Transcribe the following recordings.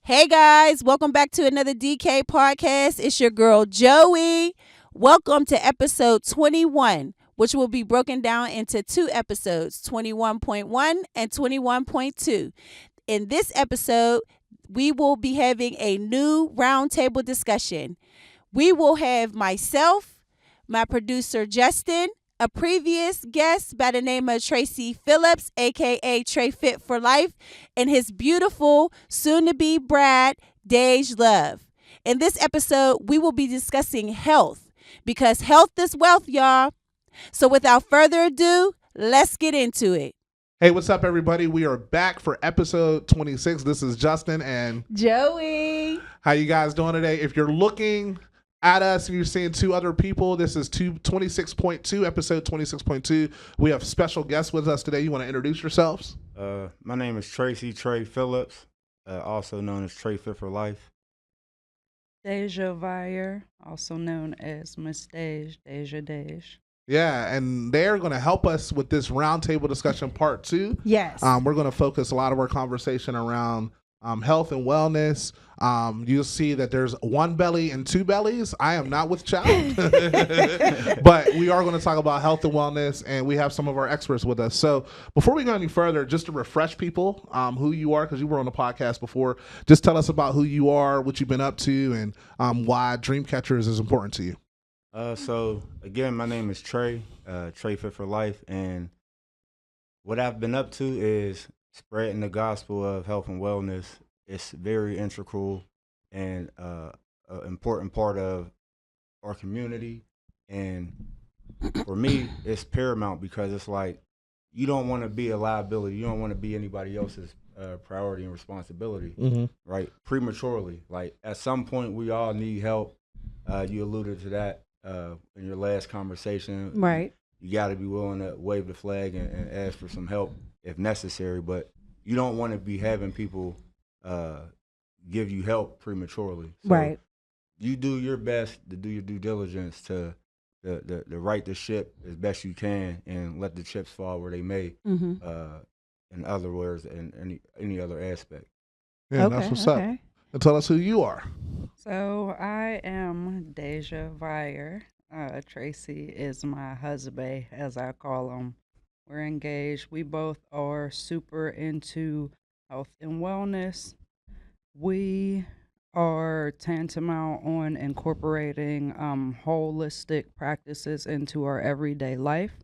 Hey guys, welcome back to another DK podcast. It's your girl Joey. Welcome to episode 21, which will be broken down into two episodes, 21.1 and 21.2. In this episode, we will be having a new roundtable discussion. We will have myself, my producer Justin, a previous guest by the name of Tracey Phillips, aka 3Rayfit4Life, and his beautiful soon-to-be bride, Deajy Love. In this episode, we will be discussing health because health is wealth, y'all. So without further ado, let's get into it. Hey, what's up, everybody? We are back for episode 26. This is Justin and Joey. How you guys doing today? If you're looking at us and you're seeing two other people, this is 26.2, episode 26.2. We have special guests with us today. You want to introduce yourselves? My name is Tracey Phillips, also known as 3Rayfit4Life. Deajy, also known as Miss Deajy. Yeah, and they're going to help us with this roundtable discussion part 2. Yes. We're going to focus a lot of our conversation around health and wellness. You'll see that there's one belly and two bellies. I am not with child, but we are going to talk about health and wellness, and we have some of our experts with us. So before we go any further, just to refresh people who you are, because you were on the podcast before, just tell us about who you are, what you've been up to, and why Dream Catchers is important to you. So again, my name is Trey, 3Rayfit4Life, and what I've been up to is spreading the gospel of health and wellness. It's very integral and an important part of our community. And for me, it's paramount because it's like you don't want to be a liability. You don't want to be anybody else's priority and responsibility, right? Prematurely. Like at some point, we all need help. You alluded to that in your last conversation. Right. You got to be willing to wave the flag and ask for some help if necessary, but you don't want to be having people give you help prematurely. So Right. you do your best to do your due diligence to right the ship as best you can and let the chips fall where they may. In other words, in any other aspect. Yeah, that's what's up. And tell us who you are. So I am Deajy. Tracey is my husband, as I call him. We're engaged. We both are super into health and wellness. We are tantamount on incorporating holistic practices into our everyday life.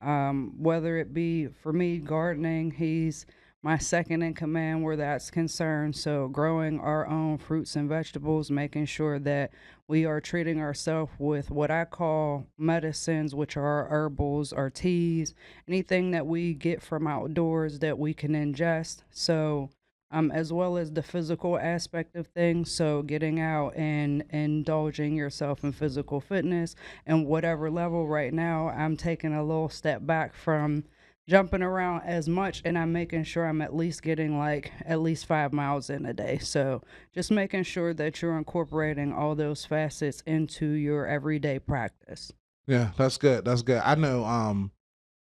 Whether it be, for me, gardening, he's my second in command where that's concerned. So growing our own fruits and vegetables, making sure that we are treating ourselves with what I call medicines, which are our herbals, our teas, anything that we get from outdoors that we can ingest. So as well as the physical aspect of things. So getting out and indulging yourself in physical fitness and whatever level. Right now, I'm taking a little step back from jumping around as much, and I'm making sure I'm at least getting at least 5 miles in a day. So just making sure that you're incorporating all those facets into your everyday practice. Yeah, that's good. That's good. I know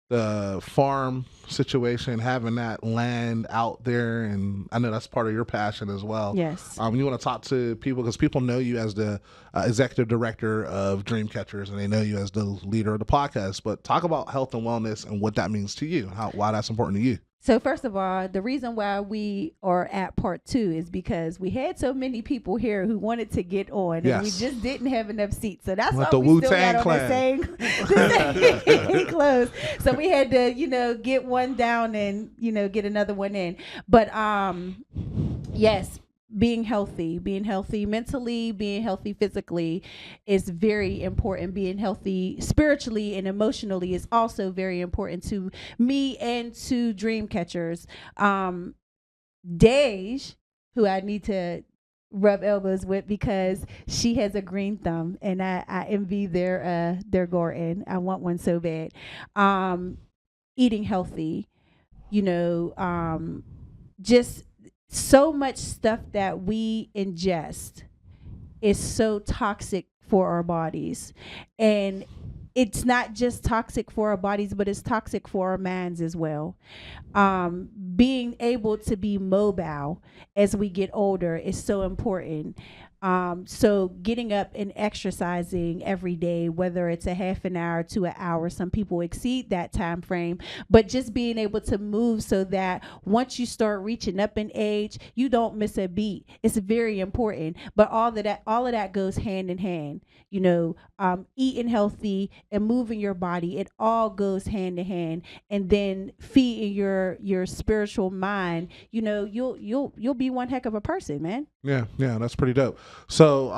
the farm situation, having that land out there, and I know that's part of your passion as well. Yes. You want to talk to people because people know you as the executive director of Dream Catchers, and they know you as the leader of the podcast. But talk about health and wellness and what that means to you, and why that's important to you. So first of all, the reason why we are at part 2 is because we had so many people here who wanted to get on, and we just didn't have enough seats. So that's why the we still Wu-Tang got on the same clothes. So we had to, get one down and, get another one in. But yes, being healthy mentally, being healthy physically is very important. Being healthy spiritually and emotionally is also very important to me and to Dream Catchers. Deajy, who I need to rub elbows with because she has a green thumb, and I envy their garden. I want one so bad. Eating healthy, just so much stuff that we ingest is so toxic for our bodies. And it's not just toxic for our bodies, but it's toxic for our minds as well. Being able to be mobile as we get older is so important. So getting up and exercising every day, whether it's a half an hour to an hour, some people exceed that time frame, but just being able to move so that once you start reaching up in age, you don't miss a beat. It's very important. But all of that goes hand in hand. Eating healthy and moving your body, it all goes hand in hand. And then feeding your spiritual mind, you'll be one heck of a person, man. Yeah, that's pretty dope. So,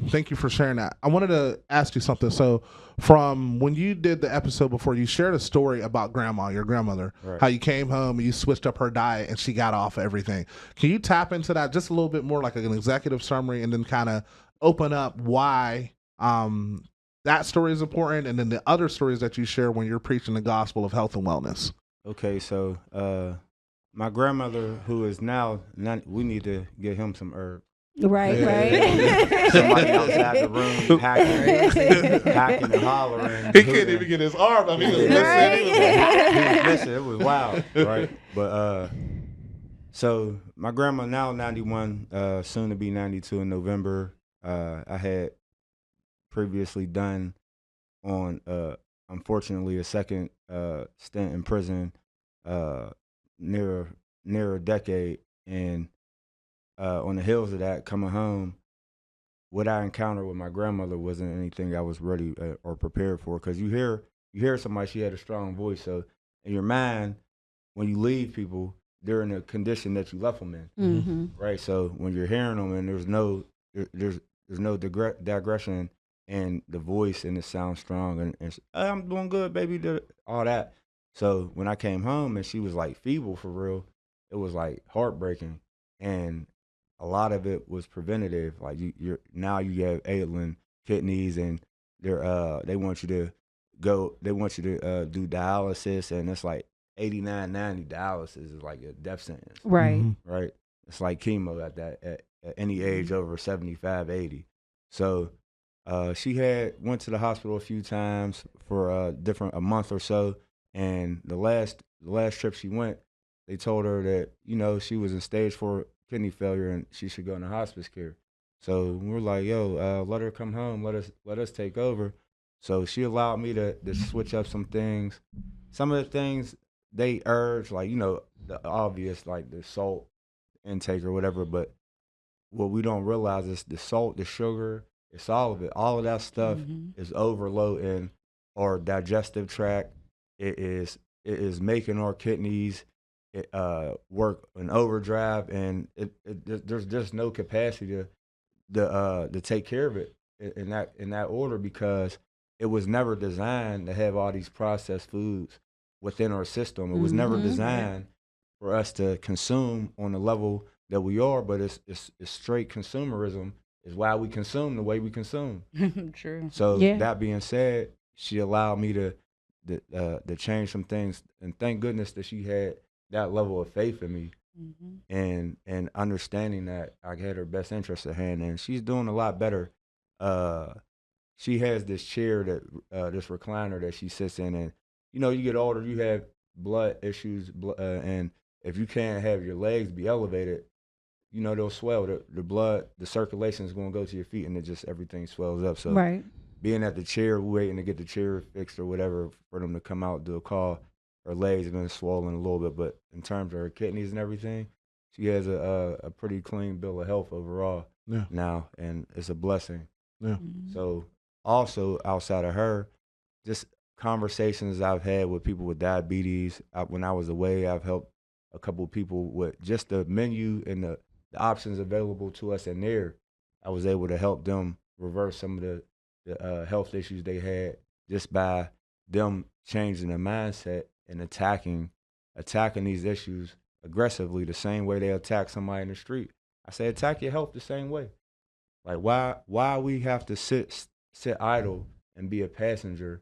thank you for sharing that. I wanted to ask you something. So, from when you did the episode before, you shared a story about your grandmother, Right. how you came home and you switched up her diet and she got off everything. Can you tap into that just a little bit more, like an executive summary, and then kind of open up why that story is important, and then the other stories that you share when you're preaching the gospel of health and wellness? Okay, so my grandmother, who is now, we need to get him some herbs. Right, Yeah. right. Somebody outside the room hacking and hollering. He couldn't even get his arm up. He was missing. Right. He was missing. It was wild, right? But so my grandma now 91, soon to be 92 in November. I had previously done on unfortunately a second stint in prison, near a decade, and on the heels of that, coming home, what I encountered with my grandmother wasn't anything I was ready or prepared for. Because you hear somebody, she had a strong voice, so in your mind, when you leave people, they're in the condition that you left them in, Mm-hmm. right? So when you're hearing them and there's no digression in the voice, and it sounds strong, and hey, I'm doing good, baby, all that. So when I came home and she was like feeble for real, it was like heartbreaking. And a lot of it was preventative. Like you have ailing kidneys, and they want you to do dialysis, and it's like 89, 90 dialysis is like a death sentence, Right. right? It's like chemo at any age over 75, 80. So she went to the hospital a few times for a month or so, and the last trip she went, they told her that she was in stage 4 kidney failure and she should go into hospice care. So we were like, yo, let her come home, let us take over. So she allowed me to switch up some things. Some of the things they urge, like the obvious, like the salt intake or whatever, but what we don't realize is the salt, the sugar, it's all of it. All of that stuff is overloading our digestive tract. It is making our kidneys work in overdrive, and there's just no capacity to take care of it in that order, because it was never designed to have all these processed foods within our system. It was never designed for us to consume on the level that we are, but it's straight consumerism is why we consume the way we consume. True. So Yeah. that being said, she allowed me to change some things, and thank goodness that she had that level of faith in me, and understanding that I had her best interest at hand, and she's doing a lot better. She has this chair this recliner that she sits in, and you get older, you have blood issues, and if you can't have your legs be elevated, they'll swell. The blood, the circulation is going to go to your feet, and everything swells up. So Right. being at the chair, waiting to get the chair fixed or whatever for them to come out, do a call, her legs have been swollen a little bit, but in terms of her kidneys and everything, she has a pretty clean bill of health overall now, and it's a blessing. Yeah. So also outside of her, just conversations I've had with people with diabetes. When I was away, I've helped a couple of people with just the menu and the options available to us in there. I was able to help them reverse some of the health issues they had just by them changing their mindset and attacking these issues aggressively, the same way they attack somebody in the street. I say attack your health the same way. Like why we have to sit idle and be a passenger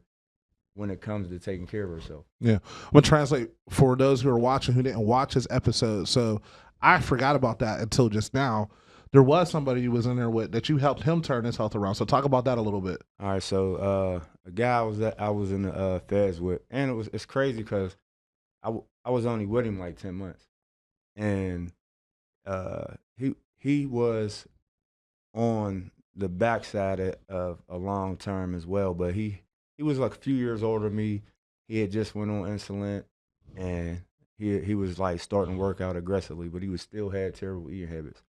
when it comes to taking care of ourselves. Yeah. I'm going to translate for those who are watching who didn't watch this episode. So I forgot about that until just now. There was somebody who was in there with that you helped him turn his health around. So talk about that a little bit. All right, so a guy I was in the feds with, and it's crazy because I was only with him like 10 months, and he was on the backside of a long term as well, but he was like a few years older than me. He had just went on insulin, and he was like starting to work out aggressively, but he was still had terrible eating habits.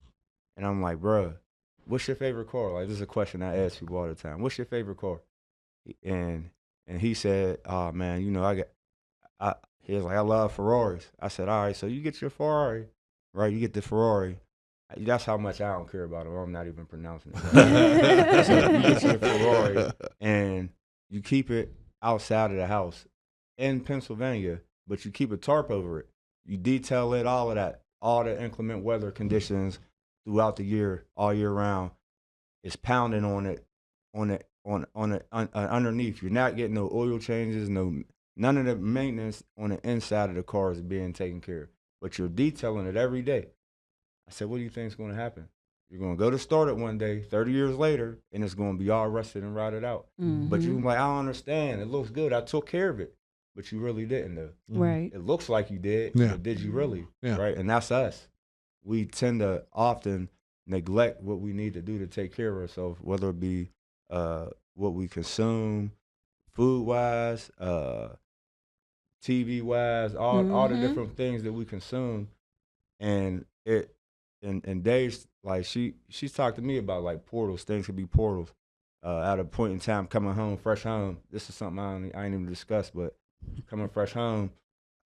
And I'm like, bruh, what's your favorite car? Like, this is a question I ask people all the time. What's your favorite car? And he said, oh man, you know, he was like, I love Ferraris. I said, all right, so you get your Ferrari, right? You get the Ferrari. That's how much I don't care about it. I'm not even pronouncing it. Right? So you get your Ferrari and you keep it outside of the house in Pennsylvania, but you keep a tarp over it. You detail it, all of that, all the inclement weather conditions throughout the year, all year round. It's pounding on it, underneath. You're not getting no oil changes, none of the maintenance on the inside of the car is being taken care of. But you're detailing it every day. I said, what do you think is going to happen? You're going to go to start it one day, 30 years later, and it's going to be all rusted and rotted out. Mm-hmm. But you're like, I don't understand. It looks good. I took care of it. But you really didn't, though. Right. It looks like you did, but did you really? Yeah. Right? And that's us. We tend to often neglect what we need to do to take care of ourselves, whether it be what we consume, food-wise, TV-wise, all the different things that we consume. And Dave's like she's talked to me about like portals. Things could be portals. At a point in time, coming home, fresh home. This is something I ain't even discussed, but coming fresh home,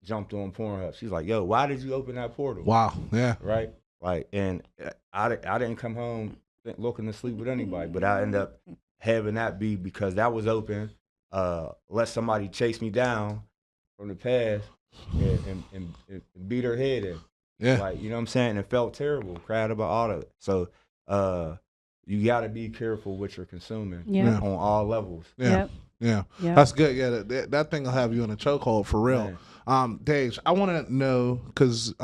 jumped on Pornhub. She's like, "Yo, why did you open that portal?" Wow. Yeah. Right. Like, and I didn't come home looking to sleep with anybody, but I ended up having that be because that was open. Let somebody chase me down from the past and beat her head in. Yeah. Like, you know what I'm saying? It felt terrible, cried about all of it. So you got to be careful what you're consuming on all levels. Yeah. Yeah. That's good. Yeah, that thing will have you in a chokehold for real. Deaj, I want to know, because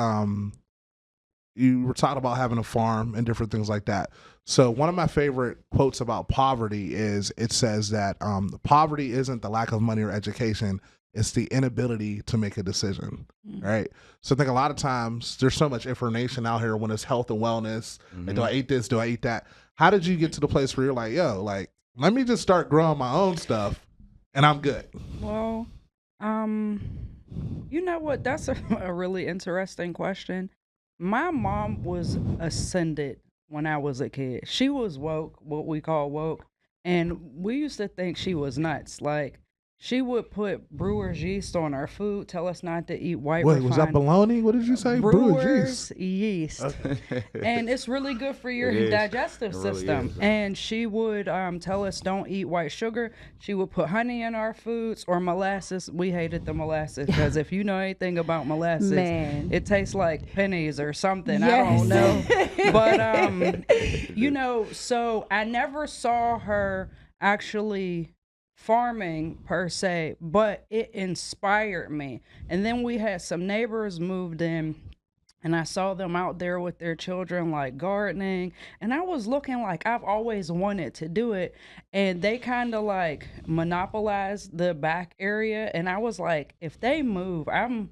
you were talking about having a farm and different things like that. So one of my favorite quotes about poverty is, it says that poverty isn't the lack of money or education, it's the inability to make a decision, right? So I think a lot of times there's so much information out here when it's health and wellness. Like, do I eat this? Do I eat that? How did you get to the place where you're like, yo, like, let me just start growing my own stuff and I'm good? Well, you know what? That's a really interesting question. My mom was ascended when I was a kid. She was woke, what we call woke, and we used to think she was nuts. Like, she would put brewer's yeast on our food, tell us not to eat white Wait, refined. was that bologna? What did you say? Brewer's yeast. And it's really good for your digestive system. Is, and she would tell us don't eat white sugar. She would put honey in our foods or molasses. We hated the molasses because if you know anything about molasses, it tastes like pennies or something. I don't know. But, you know, so I never saw her actually farming per se, but it inspired me. And then we had some neighbors moved in, and I saw them out there with their children, like gardening, and I was looking like I've always wanted to do it. And they kind of like monopolized the back area, and I was like, if they move, I'm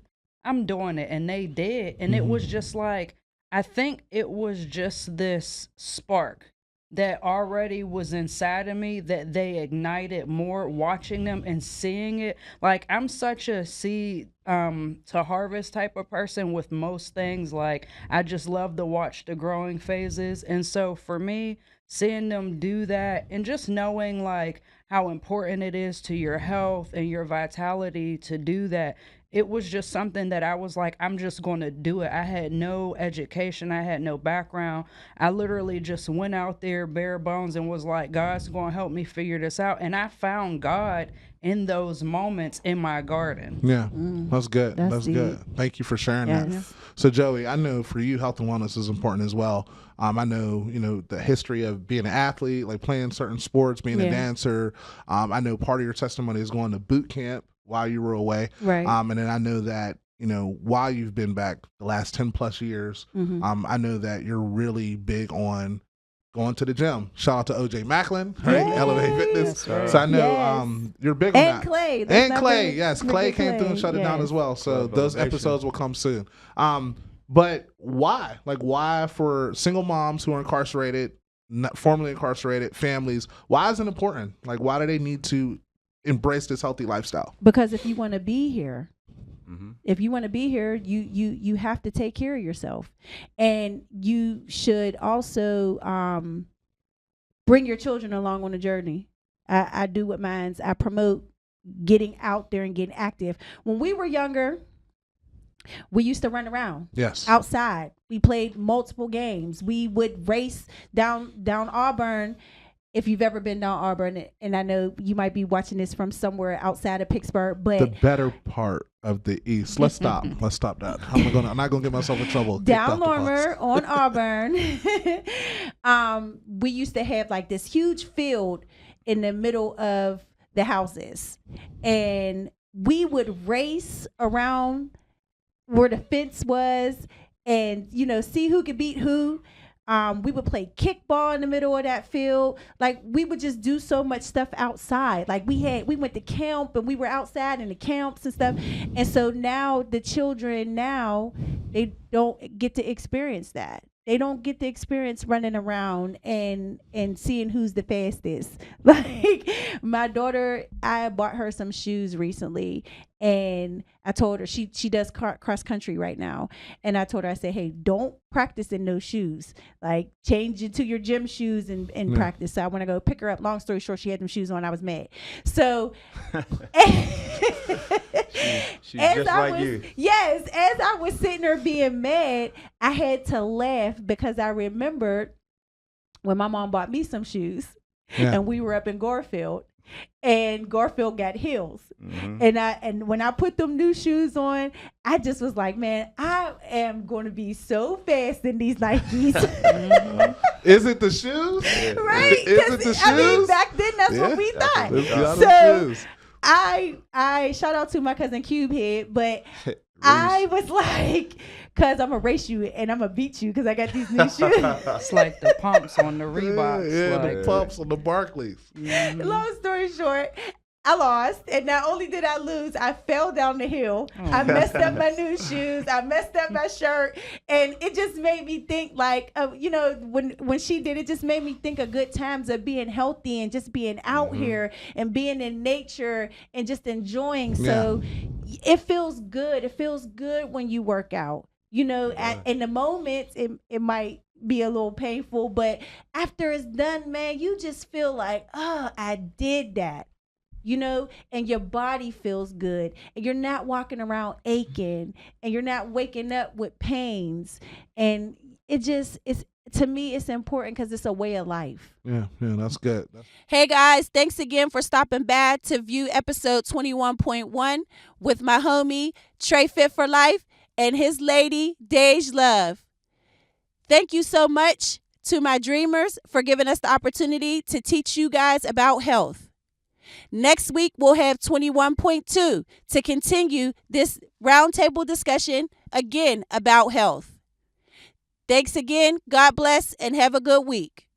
doing it. And they did. And it was just like, I think it was just this spark that already was inside of me that they ignited more watching them and seeing it. Like, I'm such a seed to harvest type of person with most things. Like, I just love to watch the growing phases. And so for me, seeing them do that and just knowing like how important it is to your health and your vitality to do that, it was just something that I was like, I'm just going to do it. I had no education. I had no background. I literally just went out there bare bones and was like, God's going to help me figure this out. And I found God in those moments in my garden. Yeah, that's good. That's good. Thank you for sharing that. So Joey, I know for you, health and wellness is important as well. I know, you know, the history of being an athlete, like playing certain sports, being a dancer. I know part of your testimony is going to boot camp while you were away. Right. And then I know that, you know, while you've been back the last 10 plus years, I know that you're really big on going to the gym. Shout out to OJ Macklin, right? Yes. Elevate Fitness. That's right. So I know Yes. you're big on And that. Clay. Let's And not Clay, forget- yes, Clay forget came through and shut it down yes. as well. So Club those Elevation. episodes will come soon. But why? Like, why for single moms who are incarcerated, not formerly incarcerated families? Why is it important? Like, why do they need to embrace this healthy lifestyle? Because if you want to be here, Mhm. you have to take care of yourself, and you should also bring your children along on the journey. I do with mine. I promote getting out there and getting active. When we were younger, we used to run around Yes. outside. We played multiple games. We would race down Auburn. If you've ever been down Auburn, and I know you might be watching this from somewhere outside of Pittsburgh, but The better part of the East. Let's stop. Let's stop that. I'm not gonna get myself in trouble. Kicked down off the bus. Lorimer on Auburn, we used to have like this huge field in the middle of the houses, and we would race around where the fence was, and see who could beat who. We would play kickball in the middle of that field. Like, we would just do so much stuff outside. Like, we went to camp, and we were outside in the camps and stuff. And so now the children they don't get to experience that. They don't get to experience running around and seeing who's the fastest. Like, my daughter, I bought her some shoes recently, and I told her she does cross country right now, and I told her, I said, hey, don't practice in those shoes. Like, change into your gym shoes and practice. So I want to go pick her up. Long story short, she had them shoes on. I was mad. So She's just like you. Yes, as I was sitting there being mad, I had to laugh because I remembered when my mom bought me some shoes, and we were up in Garfield, and Garfield got heels. Mhm. And when I put them new shoes on, I just was like, man, I am going to be so fast in these Nikes. Is it the shoes? Right? Is it 'Cause, the shoes? I mean, back then that's Yeah. what we That's thought. what we thought. So shoes. I shout out to my cousin Cubehead, but I was like, cause I'm gonna race you and I'm gonna beat you because I got these new shoes. It's like the pumps on the Reeboks. Yeah, like, the pumps on the Barclays. Long story short, I lost, and not only did I lose, I fell down the hill. I messed up my new shoes. I messed up my shirt, and it just made me think, like, when she did it, just made me think of good times of being healthy and just being out here and being in nature and just enjoying. So it feels good. It feels good when you work out. In the moment, it might be a little painful, but after it's done, man, you just feel like, oh, I did that. And your body feels good, and you're not walking around aching, and you're not waking up with pains, and to me, it's important because it's a way of life. Yeah, that's good. Hey guys, thanks again for stopping by to view episode 21.1 with my homie Trey Fit4Life and his lady Deajy Love. Thank you so much to my dreamers for giving us the opportunity to teach you guys about health. Next week, we'll have 21.2 to continue this roundtable discussion again about health. Thanks again. God bless and have a good week.